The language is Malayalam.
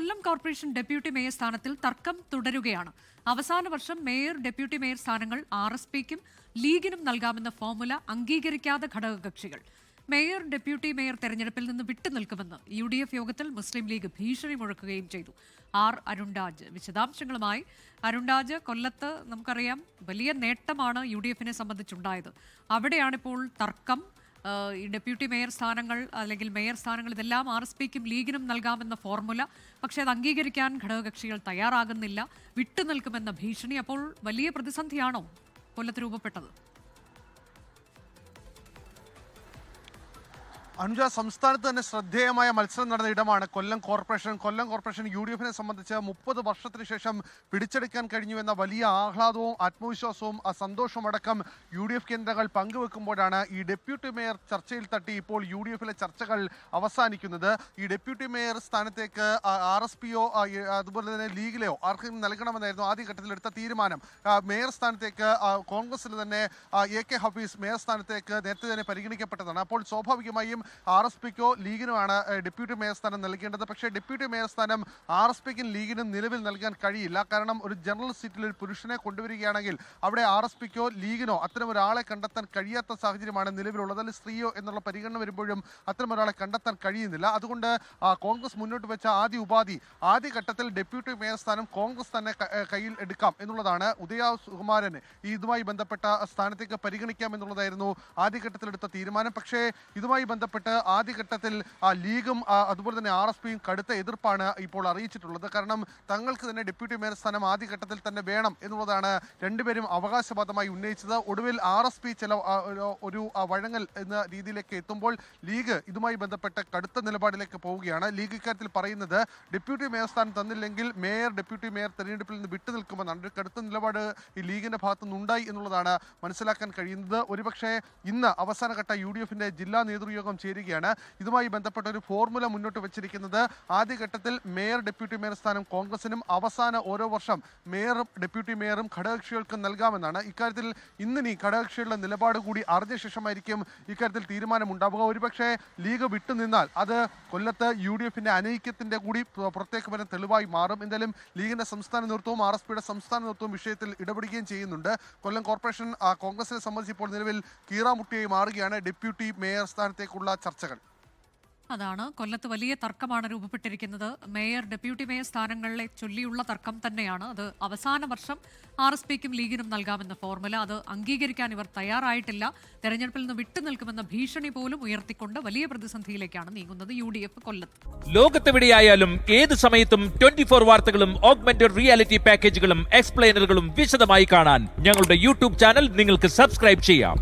കൊല്ലം കോർപ്പറേഷൻ ഡെപ്യൂട്ടി മേയർ സ്ഥാനത്തിൽ തർക്കം തുടരുകയാണ്. അവസാന വർഷം മേയർ, ഡെപ്യൂട്ടി മേയർ സ്ഥാനങ്ങൾ RSPക്കും ലീഗിനും നൽകാമെന്ന ഫോർമുല അംഗീകരിക്കാതെ ഘടകകക്ഷികൾ മേയർ, ഡെപ്യൂട്ടി മേയർ തെരഞ്ഞെടുപ്പിൽ നിന്ന് വിട്ടുനിൽക്കുമെന്ന് UDF യോഗത്തിൽ മുസ്ലിം ലീഗ് ഭീഷണി മുഴക്കുകയും ചെയ്തു. അരുൺരാജ് വിശദാംശങ്ങളുമായി. അരുൺരാജ്, കൊല്ലത്ത് നമുക്കറിയാം വലിയ നേട്ടമാണ് UDFനെ സംബന്ധിച്ചുണ്ടായത്. അവിടെയാണിപ്പോൾ തർക്കം. ഈ ഡെപ്യൂട്ടി മേയർ സ്ഥാനങ്ങൾ അല്ലെങ്കിൽ മേയർ സ്ഥാനങ്ങൾ ഇതെല്ലാം RSPക്കും ലീഗിനും നൽകാമെന്ന ഫോർമുല, പക്ഷേ അത് അംഗീകരിക്കാൻ ഘടകകക്ഷികൾ തയ്യാറാകുന്നില്ല, വിട്ടുനിൽക്കുമെന്ന ഭീഷണി. അപ്പോൾ വലിയ പ്രതിസന്ധിയാണോ കൊല്ലത്ത് രൂപപ്പെട്ടത്? അനുജ, സംസ്ഥാനത്ത് തന്നെ ശ്രദ്ധേയമായ മത്സരം നടന്ന ഇടമാണ് കൊല്ലം കോർപ്പറേഷൻ. കൊല്ലം കോർപ്പറേഷൻ UDFനെ സംബന്ധിച്ച് 30 വർഷത്തിന് ശേഷം പിടിച്ചെടുക്കാൻ കഴിഞ്ഞുവെന്ന വലിയ ആഹ്ലാദവും ആത്മവിശ്വാസവും സന്തോഷമടക്കം UDF കേന്ദ്രങ്ങൾ പങ്കുവെക്കുമ്പോഴാണ് ഈ ഡെപ്യൂട്ടി മേയർ ചർച്ചയിൽ തട്ടി ഇപ്പോൾ UDFിലെ ചർച്ചകൾ അവസാനിക്കുന്നത്. ഈ ഡെപ്യൂട്ടി മേയർ സ്ഥാനത്തേക്ക് RSPയോ അതുപോലെ തന്നെ ലീഗിലെയോ ആർക്കും നൽകണമെന്നായിരുന്നു ആദ്യഘട്ടത്തിൽ എടുത്ത തീരുമാനം. മേയർ സ്ഥാനത്തേക്ക് കോൺഗ്രസിന് തന്നെ AK ഹഫീസ് മേയർ സ്ഥാനത്തേക്ക് നേരത്തെ തന്നെ പരിഗണിക്കപ്പെട്ടതാണ്. അപ്പോൾ സ്വാഭാവികമായും RSPക്കോ ലീഗിനുമാണ് ഡെപ്യൂട്ടി മേയർ സ്ഥാനം നൽകേണ്ടത്. പക്ഷേ ഡെപ്യൂട്ടി മേയർ സ്ഥാനം RSPക്കും ലീഗിനും നിലവിൽ നൽകാൻ കഴിയില്ല. കാരണം ഒരു ജനറൽ സീറ്റിൽ ഒരു പുരുഷനെ കൊണ്ടുവരികയാണെങ്കിൽ അവിടെ RSPക്കോ ലീഗിനോ അത്തരം ഒരാളെ കണ്ടെത്താൻ കഴിയാത്ത സാഹചര്യമാണ് നിലവിലുള്ളത്. അല്ലെങ്കിൽ സ്ത്രീയോ എന്നുള്ള പരിഗണന വരുമ്പോഴും അത്തരം ഒരാളെ കണ്ടെത്താൻ കഴിയുന്നില്ല. അതുകൊണ്ട് കോൺഗ്രസ് മുന്നോട്ട് വെച്ച ആദ്യഘട്ടത്തിൽ ഡെപ്യൂട്ടി മേയർ സ്ഥാനം കോൺഗ്രസ് തന്നെ കയ്യിൽ എടുക്കാം എന്നുള്ളതാണ്. ഉദയകുമാരൻ ഇതുമായി ബന്ധപ്പെട്ട സ്ഥാനത്തേക്ക് പരിഗണിക്കാം എന്നുള്ളതായിരുന്നു ആദ്യഘട്ടത്തിൽ എടുത്ത തീരുമാനം. പക്ഷേ ഇതുമായി ബന്ധപ്പെട്ട് ആദ്യഘട്ടത്തിൽ ലീഗും അതുപോലെ തന്നെ RSPയും കടുത്ത എതിർപ്പാണ് ഇപ്പോൾ അറിയിച്ചിട്ടുള്ളത്. കാരണം തങ്ങൾക്ക് തന്നെ ഡെപ്യൂട്ടി മേയർ സ്ഥാനം ആദ്യഘട്ടത്തിൽ തന്നെ വേണം എന്നുള്ളതാണ് രണ്ടുപേരും അവകാശവാദമായി ഉന്നയിച്ചത്. ഒടുവിൽ RSP ചില ഒരു വഴങ്ങൽ എന്ന രീതിയിലേക്ക് എത്തുമ്പോൾ ലീഗ് ഇതുമായി ബന്ധപ്പെട്ട് കടുത്ത നിലപാടിലേക്ക് പോവുകയാണ്. ലീഗ് ഇക്കാര്യത്തിൽ പറയുന്നത് ഡെപ്യൂട്ടി മേയർ സ്ഥാനം തന്നില്ലെങ്കിൽ മേയർ, ഡെപ്യൂട്ടി മേയർ തെരഞ്ഞെടുപ്പിൽ നിന്ന് വിട്ടുനിൽക്കുമെന്നാണ്. ഒരു കടുത്ത നിലപാട് ഈ ലീഗിന്റെ ഭാഗത്തു നിന്നുണ്ടായി എന്നുള്ളതാണ് മനസ്സിലാക്കാൻ കഴിയുന്നത്. ഒരുപക്ഷെ ഇന്ന് അവസാനഘട്ട UDFന്റെ ജില്ലാ നേതൃയോഗം ചേരുകയാണ്. ഇതുമായി ബന്ധപ്പെട്ട ഒരു ഫോർമുല മുന്നോട്ട് വെച്ചിരിക്കുന്നത് ആദ്യഘട്ടത്തിൽ മേയർ, ഡെപ്യൂട്ടി മേയർ സ്ഥാനം കോൺഗ്രസിനും അവസാന ഓരോ വർഷം മേയറും ഡെപ്യൂട്ടി മേയറും ഘടകകക്ഷികൾക്ക് നൽകാമെന്നാണ്. ഇക്കാര്യത്തിൽ ഇന്നിനി ഘടകകക്ഷികളുടെ നിലപാട് കൂടി അറിഞ്ഞ ശേഷമായിരിക്കും ഇക്കാര്യത്തിൽ തീരുമാനമുണ്ടാവുക. ഒരുപക്ഷെ ലീഗ് വിട്ടുനിന്നാൽ അത് കൊല്ലത്ത് UDFന്റെ അനൈക്യത്തിന്റെ കൂടി പുറത്തേക്ക് വരുന്ന തെളിവായി മാറും. എന്തായാലും ലീഗിന്റെ സംസ്ഥാന നേതൃത്വവും RSPയുടെ സംസ്ഥാന നേതൃത്വവും വിഷയത്തിൽ ഇടപെടുകയും ചെയ്യുന്നുണ്ട്. കൊല്ലം കോർപ്പറേഷൻ കോൺഗ്രസിനെ സംബന്ധിച്ച് ഇപ്പോൾ നിലവിൽ കീറാമുട്ടിയായി മാറുകയാണ് ഡെപ്യൂട്ടി മേയർ സ്ഥാനത്തേക്കുള്ള ചർച്ചകൾ. അതാണ്, കൊല്ലത്ത് വലിയ തർക്കമാണ് രൂപപ്പെട്ടിരിക്കുന്നത്. മേയർ, ഡെപ്യൂട്ടി മേയർ സ്ഥാനങ്ങളെ ചൊല്ലിയുള്ള തർക്കം തന്നെയാണ്. അത് അവസാന വർഷം RSPക്കും ലീഗിനും നൽകാമെന്ന ഫോർമുല, അത് അംഗീകരിക്കാൻ ഇവർ തയ്യാറായിട്ടില്ല. തെരഞ്ഞെടുപ്പിൽ നിന്ന് വിട്ടുനിൽക്കുമെന്ന ഭീഷണി പോലും ഉയർത്തിക്കൊണ്ട് വലിയ പ്രതിസന്ധിയിലേക്കാണ് നീങ്ങുന്നത് UDF കൊല്ലത്ത്. ലോകത്തെവിടെയായാലും ഏത് സമയത്തും 24 വാർത്തകളും ഓഗ്മെന്റഡ് റിയാലിറ്റി പാക്കേജുകളും എക്സ്പ്ലെയിനറുകളും വിശദമായി കാണാൻ ഞങ്ങളുടെ YouTube ചാനൽ നിങ്ങൾക്ക് സബ്സ്ക്രൈബ് ചെയ്യാം.